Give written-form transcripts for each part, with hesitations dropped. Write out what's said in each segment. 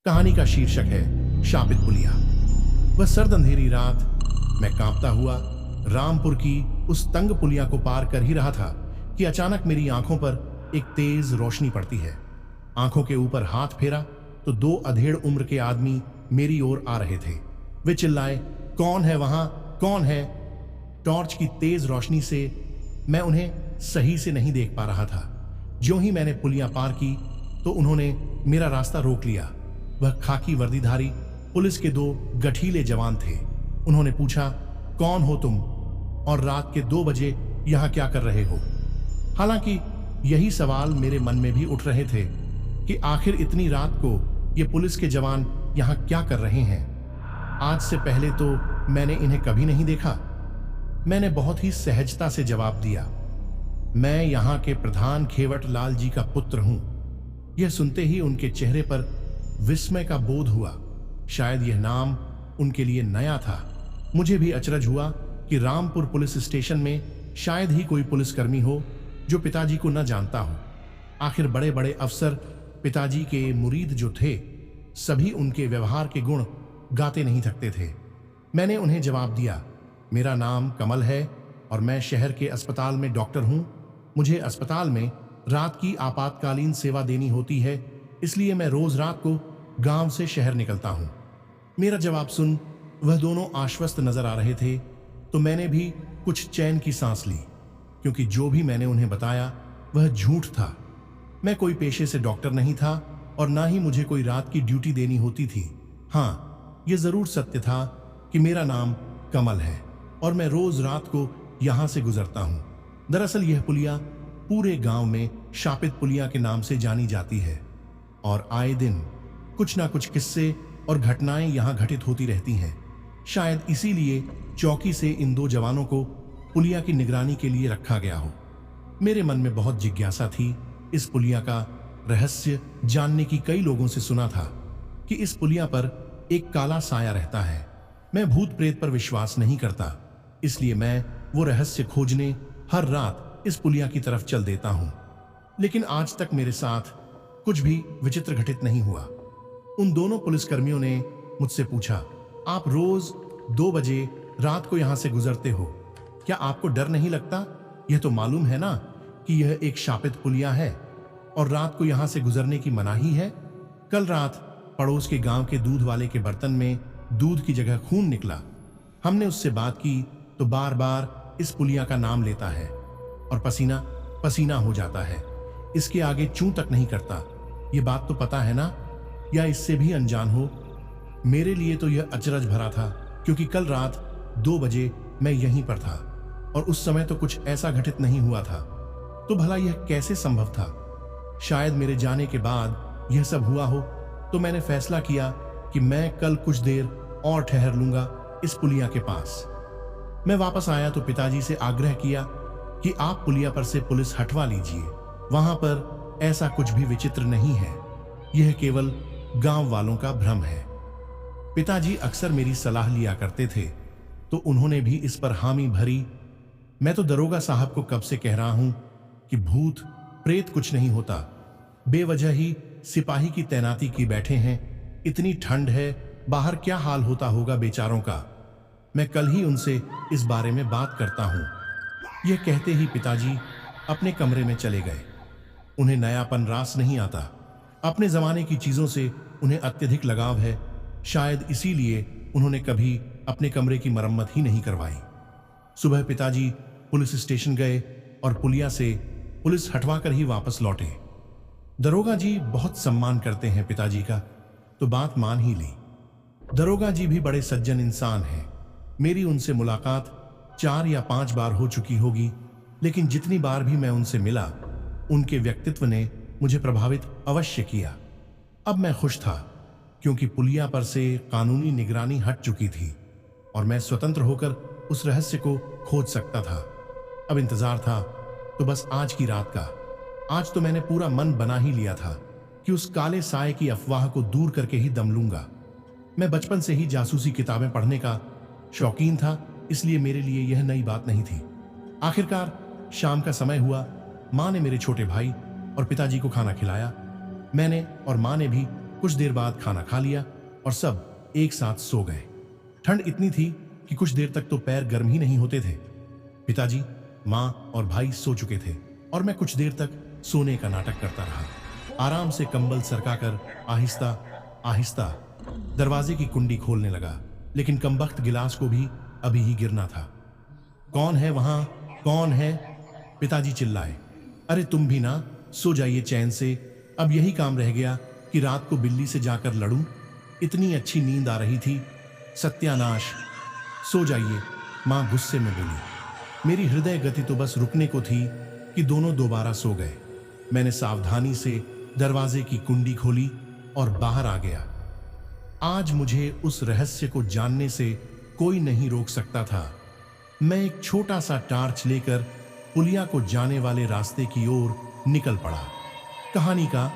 कहानी का शीर्षक है शापित पुलिया। वह सर्द अंधेरी रात मैं कांपता हुआ रामपुर की उस तंग पुलिया को पार कर ही रहा था कि अचानक मेरी आंखों पर एक तेज रोशनी पड़ती है। आंखों के ऊपर हाथ फेरा तो दो अधेड़ उम्र के आदमी मेरी ओर आ रहे थे। वे चिल्लाए, कौन है वहां, कौन है? टॉर्च की तेज रोशनी से मैं उन्हें सही से नहीं देख पा रहा था। ज्यों ही मैंने पुलिया पार की तो उन्होंने मेरा रास्ता रोक लिया। वह खाकी वर्दीधारी पुलिस के दो गठीले जवान थे। उन्होंने पूछा, कौन हो तुम और रात के 2 बजे यहां क्या कर रहे हो? हालांकि यही सवाल मेरे मन में भी उठ रहे थे कि आखिर इतनी रात को ये पुलिस के जवान यहां क्या कर रहे हैं। आज से पहले तो मैंने इन्हें कभी नहीं देखा। मैंने बहुत ही सहजता से जवाब दिया, मैं यहां के प्रधान खेवट लाल जी का पुत्र हूं। यह सुनते ही उनके चेहरे पर विस्मय का बोध हुआ। शायद यह नाम उनके लिए नया था। मुझे भी अचरज हुआ कि रामपुर पुलिस स्टेशन में शायद ही कोई पुलिसकर्मी हो जो पिताजी को न जानता हो। आखिर बड़े बड़े अफसर पिताजी के मुरीद जो थे, सभी उनके व्यवहार के गुण गाते नहीं थकते थे। मैंने उन्हें जवाब दिया, मेरा नाम कमल है और मैं शहर के अस्पताल में डॉक्टर हूं। मुझे अस्पताल में रात की आपातकालीन सेवा देनी होती है, इसलिए मैं रोज रात को गांव से शहर निकलता हूं। मेरा जवाब सुन वह दोनों आश्वस्त नजर आ रहे थे तो मैंने भी कुछ चैन की सांस ली, क्योंकि जो भी मैंने उन्हें बताया वह झूठ था। मैं कोई पेशे से डॉक्टर नहीं था और ना ही मुझे कोई रात की ड्यूटी देनी होती थी। हाँ, यह जरूर सत्य था कि मेरा नाम कमल है और मैं रोज रात को यहां से गुजरता हूं। दरअसल यह पुलिया पूरे गांव में शापित पुलिया के नाम से जानी जाती है और आए दिन कुछ ना कुछ किस्से और घटनाएं यहां घटित होती रहती हैं। शायद इसीलिए चौकी से इन 2 जवानों को पुलिया की निगरानी के लिए रखा गया हो। मेरे मन में बहुत जिज्ञासा थी। इस पुलिया का रहस्य जानने की कई लोगों से सुना था कि इस पुलिया पर एक काला साया रहता है। मैं भूत प्रेत पर विश्वास नहीं करता, इसलिए मैं वो रहस्य खोजने हर रात इस पुलिया की तरफ चल देता हूं। लेकिन आज तक मेरे साथ कुछ भी विचित्र घटित नहीं हुआ। उन दोनों पुलिसकर्मियों ने मुझसे पूछा, आप रोज 2 बजे रात को यहां से गुजरते हो, क्या आपको डर नहीं लगता? यह तो मालूम है ना कि यह एक शापित पुलिया है और रात को यहां से गुजरने की मनाही है। कल रात पड़ोस के गांव के दूध वाले के बर्तन में दूध की जगह खून निकला। हमने उससे बात की तो बार बार इस पुलिया का नाम लेता है और पसीना पसीना हो जाता है। इसके आगे चूं तक नहीं करता। ये बात तो पता है ना, या इससे भी अनजान हो? मेरे लिए तो यह अचरज भरा था, क्योंकि कल रात 2 बजे मैं यहीं पर था और उस समय तो कुछ ऐसा घटित नहीं हुआ था। तो भला यह कैसे संभव था? शायद मेरे जाने के बाद यह सब हुआ हो। तो मैंने फैसला किया कि मैं कल कुछ देर और ठहर लूंगा इस पुलिया के पास। मैं वापस आया तो पिताजी से आग्रह किया कि आप पुलिया पर से पुलिस हटवा लीजिए। वहां पर ऐसा कुछ भी विचित्र नहीं है, यह केवल गांव वालों का भ्रम है। पिताजी अक्सर मेरी सलाह लिया करते थे तो उन्होंने भी इस पर हामी भरी। मैं तो दरोगा साहब को कब से कह रहा हूं कि भूत प्रेत कुछ नहीं होता, बेवजह ही सिपाही की तैनाती की बैठे हैं। इतनी ठंड है, बाहर क्या हाल होता होगा बेचारों का। मैं कल ही उनसे इस बारे में बात करता हूं। यह कहते ही पिताजी अपने कमरे में चले गए। उन्हें नयापन रास नहीं आता। अपने जमाने की चीजों से उन्हें अत्यधिक लगाव है। शायद इसीलिए उन्होंने कभी अपने कमरे की मरम्मत ही नहीं करवाई। सुबह पिताजी पुलिस स्टेशन गए और पुलिया से पुलिस हटवा कर ही वापस लौटे। दरोगा जी बहुत सम्मान करते हैं पिताजी का, तो बात मान ही ली। दरोगा जी भी बड़े सज्जन इंसान हैं। मेरी उनसे मुलाकात 4 या 5 बार हो चुकी होगी, लेकिन जितनी बार भी मैं उनसे मिला, उनके व्यक्तित्व ने मुझे प्रभावित अवश्य किया। अब मैं खुश था, क्योंकि पुलिया पर से कानूनी निगरानी हट चुकी थी और मैं स्वतंत्र होकर उस रहस्य को खोज सकता था। अब इंतजार था तो बस आज की रात का। आज तो मैंने पूरा मन बना ही लिया था कि उस काले साए की अफवाह को दूर करके ही दम लूंगा। मैं बचपन से ही जासूसी किताबें पढ़ने का शौकीन था, इसलिए मेरे लिए यह नई बात नहीं थी। आखिरकार शाम का समय हुआ। मां ने मेरे छोटे भाई और पिताजी को खाना खिलाया। मैंने और मां ने भी कुछ देर बाद खाना खा लिया और सब एक साथ सो गए। ठंड इतनी थी कि कुछ देर तक तो पैर गर्म ही नहीं होते थे। पिताजी, माँ और भाई सो चुके थे और मैं कुछ देर तक सोने का नाटक करता रहा। आराम से कंबल सरकाकर आहिस्ता आहिस्ता दरवाजे की कुंडी खोलने लगा, लेकिन कमबख्त गिलास को भी अभी ही गिरना था। कौन है वहां? कौन है? पिताजी चिल्लाए। अरे तुम भी ना सो जाइए चैन से, अब यही काम रह गया कि रात को बिल्ली से जाकर लड़ूं। इतनी अच्छी नींद आ रही थी। सत्यानाश, सो जाइए, मां गुस्से में बोली। मेरी हृदय गति तो बस रुकने को थी कि दोनों दोबारा सो गए। मैंने सावधानी से दरवाजे की कुंडी खोली और बाहर आ गया। आज मुझे उस रहस्य को जानने से कोई नहीं रोक सकता था। मैं एक छोटा सा टार्च लेकर पुलिया को जाने वाले रास्ते की ओर निकल पड़ा। कहानी का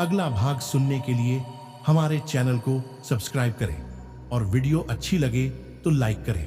अगला भाग सुनने के लिए हमारे चैनल को सब्सक्राइब करें और वीडियो अच्छी लगे तो लाइक करें।